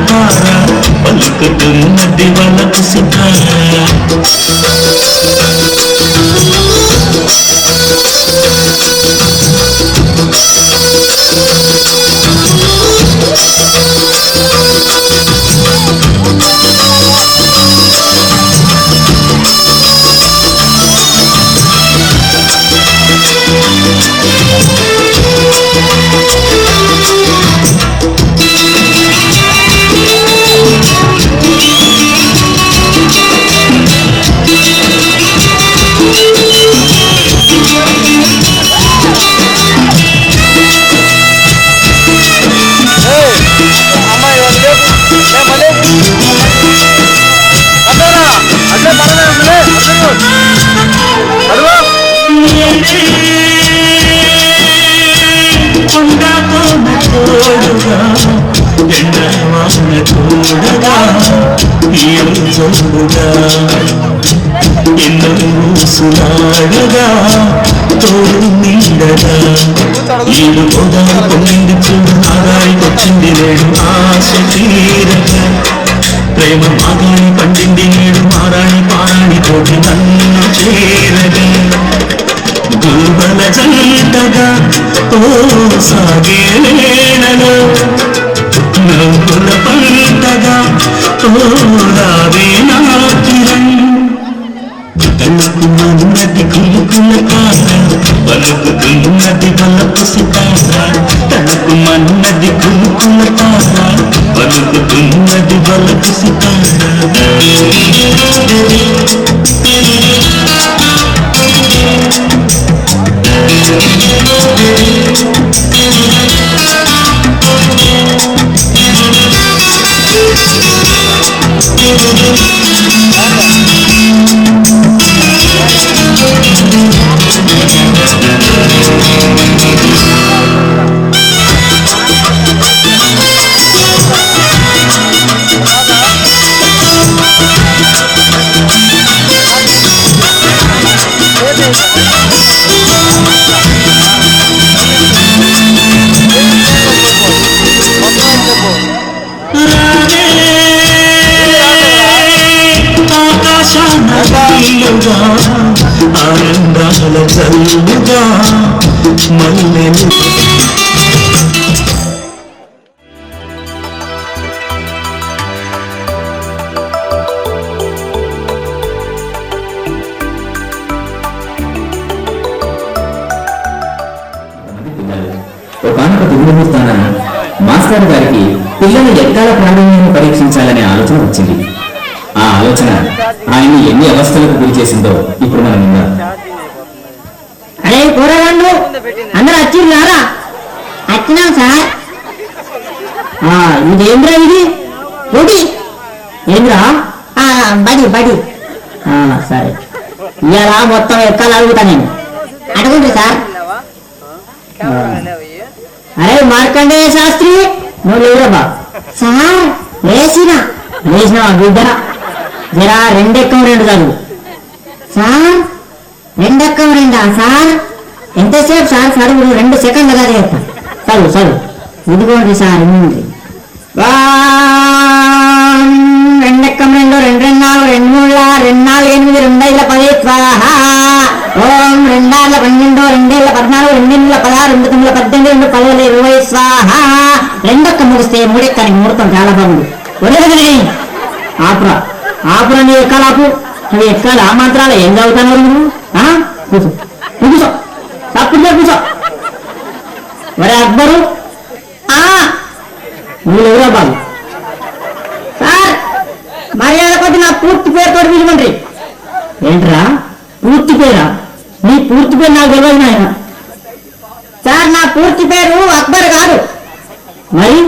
సితారా పలుకుతున్నది వలకు సితారా ఎన్నోసులాడగా తోడు నీడగా ఏడు పొదలు పొందింది చూడు ఆదాయి వచ్చింది నేడు ఆశ తీరగా ప్రేమ మాగాని పండింది నేడు మారాణి పారాణి తోటి నన్ను చేరగా గురుబల జంటగా ఓ సాగే నేనలో నవ్వుల పంటగా తోడావే నా కిరణ్ తలుకుమన్నది కులుకుల కార పలుకుతున్నది వలకు సితారా తలుకుమన్నది కులుకుల కార పలుకుతున్నది వలకు సితారా ఆనందాల చల్లుగా మల్లెలు ఒకనొక దుర్ముహూర్తాన మాస్టర్ గారికి పిల్లలు ఎక్కాల ప్రావీణ్యాన్ని పరీక్షించాలనే ఆలోచన వచ్చింది. ఆ ఆలోచన ఆయన్ని ఎన్ని అవస్థలకు గురి చేసిందో ఇప్పుడు మనం విందాం. అరే కూరగాళ్ళు అందరూ వచ్చిర్రారా? వచ్చినాం సార్. ఇదేంద్రా ఇది ఒకటి ఏంద్రా? బడి బడి సరే ఇవాళ మొత్తం ఎక్కాలి అడుగుతా నేను. అడగండి సార్. అరే మార్కండేయ శాస్త్రి నువ్వు లేవురా సార్? లేచినా బిడ్డ జరా రెండెక్కం రెండు చదువు సార్. రెండెక్కం రెండా సార్? ఎంతసేపు సార్ చదువు? 2 సెకండ్లు కదా చెప్తా. చదువు ఇదిగోండి సార్. రెండెక్కం రెండు 2 2 4 2 3 2 4 8 2 5 10 స్వాహ. ఓం 2 6 12 2 14 2 16 2 9 18 2 10 20 స్వాహ. రెండొక్క ముగిస్తే మూడెక్కనికి ముహూర్తం చాలా బాగుంది. ఆపురా నీ ఎక్కాలాపు. నువ్వు ఎక్కాలి. ఆ మాత్రాలు ఏం చదువుతాను నువ్వు? కూర్చో తప్పుగా కూర్చో. మరి అక్బరు నువ్వు ఎవరా బాబు? సార్ మర్యాద కొద్ది నా పూర్తి పేరుతో పిలువండి. ఏంట్రా పూర్తి పేరా? నీ పూర్తి పేరు నాకు తెలియదు నాయన. సార్ నా పూర్తి పేరు అక్బర్ కాదు. మరి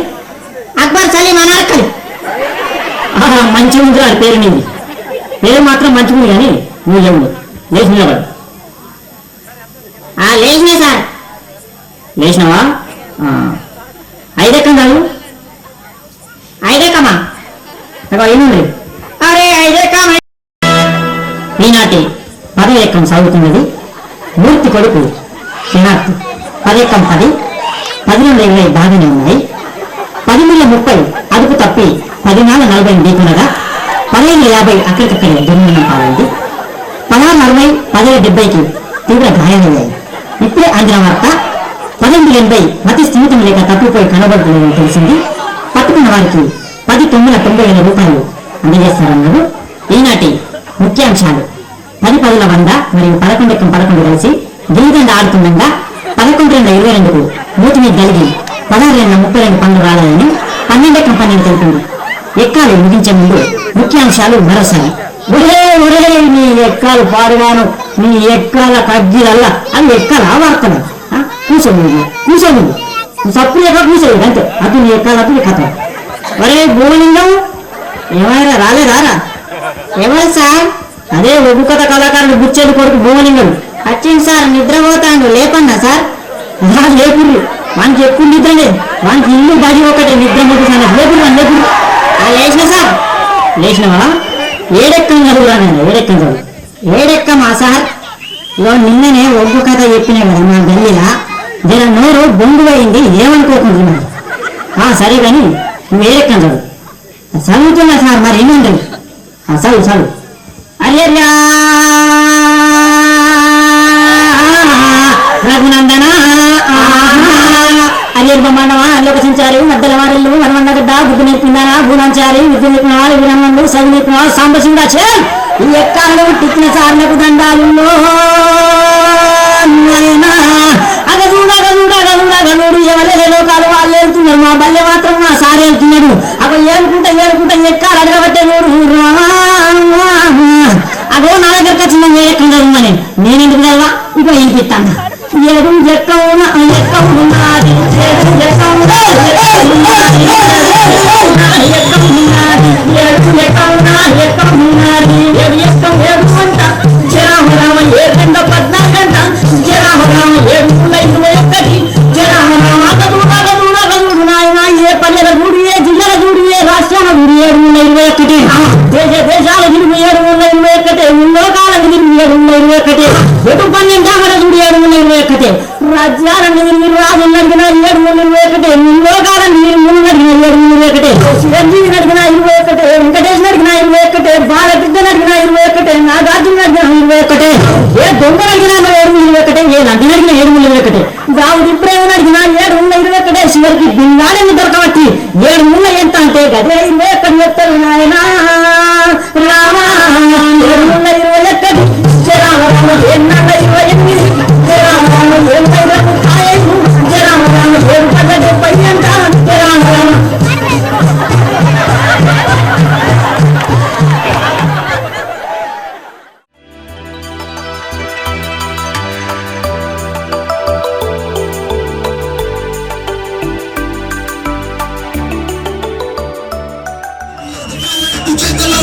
అక్బర్ సలీం అనార్కలి. మంచిగా ఉంది వాడి పేరు. నీది పేరు మాత్రం మంచిగా ఉంది కానీ నువ్వు ఎవరు? లేచినా వాడు. లేచినా సార్. లేచినావా? 5 ఎక్కం కాదు 5 ఎక్కమా ఏముంది? అరే 5 ఎక్కం. ఈనాటి 10వ ఎక్కం సాగుతున్నది. మూర్తి కొడుకు శ్రీనాథ్ 10 ఎక్కం 10 12 20 బాగానే ఉన్నాయి. 10 30 అదుపు తప్పి 14:40 ఢీకొనగా 15:50 అక్కడికక్కడే దుర్మరణం పాలైంది. 16:60 17:70కి తీవ్ర గాయాలయ్యాయి. ఇప్పుడే అందిన వార్త 18:80 మతి స్థిమితం లేక తప్పిపోయి కనబడుతుందని తెలిసింది. పట్టుకున్న వారికి 10,90,90,000 రూపాయలు అందజేస్తారన్నారు. ఈనాటి ముఖ్యాంశాలు: 10-10 మరియు 11-11 కలిసి గిల్లిదండ ఆడుతుండగా 11-22కు మూతి మీద కలిగి 16-32 పనులు రాలని 12-12 తెలిపింది. ఎక్కాలు ముగించే ముందు ముఖ్యాంశాలు మరోసారి. ఒరే ఒరే నీ ఎక్కాలు పాడుగాను, నీ ఎక్కాల కజ్జీలల్లా అవి ఎక్కాల వార్తలు కూసోదు సప్పు లేక కూసేది అంతే. అటు నీ ఎక్కాలప్పుడు కథ. ఒరే భూమలింగం ఏమైనా రాలేదారా? ఎవరు సార్? అదే ఒగ్గు కథ కళాకారుడు బుచ్చేది కొడుకు భూమలింగం వచ్చింది సార్. నిద్రపోతాడు లేపన్నా సార్? లేపుర్రు వానికి ఎప్పుడు నిద్ర లేదు. వానికి ఇల్లు బడి ఒకటే నిద్ర ముగిసాను. లేపురు లేపురు లేచిన సార్. లేచినవా? ఏడెక్కం చదువురా నేను ఏడెక్కమా సార్? ఇదో నిన్ననే ఒగ్గు కథ చెప్పినా కదా మా గల్లీలా. జర నోరు బొంగు అయింది ఏమనుకోకుంటున్నాను. సరే కానీ నువ్వు ఏడెక్కం చదువుతున్నా సార్. మరి ఏముండదు చదువు. అయ్యా రఘునందన అయ్యర్బమాండవా లోక సంచారి మద్దల వారిల్లు వనమండగడ్డ బుద్ధి నేర్పిందానా భూనాచారి విద్య నేర్పినవాళ్ళు విరమణులు చదువు నేర్పినవాళ్ళు సాంబశివుడా చే ఈ ఎక్కాలు టిక్కిన సార్లకు దండాలు అగదూడు ఎవరే లోకాలు వాళ్ళు వెళ్తున్నారు. మా బల్లె మాత్రం మా సారి వెళ్తున్నాడు. అక్కడ ఏరుకుంటా ఎక్కాలు అడగబట్టే అగో నా దగ్గరకు వచ్చిన ఎక్కడ చదవమని నేనెందుకు చదవా? ఇక వినిపిస్తాను. ఏడు ఎక్కడున్నది జరామరామ 7:14 జరామరామ 7:21 జరామరామ అగదుడు నాయన ఏ పల్లెల గుడి ఏ జిల్లాల గుడి ఏ రాష్ట్రాల గుడి 7:21 దేశాల గుడి 7:21 లోకాల గుడి 7:21 ఎటు పన్నెండు దామల గుడి 7:21 రాజ్యాల నీరు రాజు నడిగిన 7:21 లోకాల నీరు మును నడిగిన 7:21 చిరంజీవి నడిగిన 21 వెంకటేష్ నడిగిన 21 బాలకృష్ణ నడిగిన 21 నాగార్జున నడిగిన 21 ఏ దొంగ నడిగిన 7:21 ఏ లంక నడిగిన 7:21 దావుడి ప్రేమ నడిగిన 7:21 చివరికి భిన్నాన్ని దొరకబట్టి 7 ఎంత అంటే గదే ఎక్కడ చెప్తారు నాయన రామ 7:21 జరామరామ 8:28 జరామరామ 7:35 జరామరామ 7:70 అంట జరామరామ. చేతలో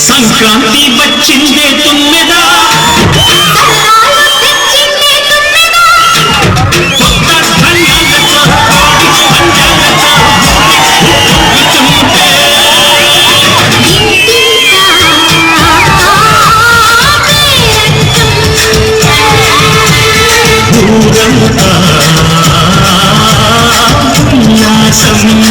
సంక్రాంతి వచ్చిందే తుమ్మెదా ఊరంతా ఉల్లాసం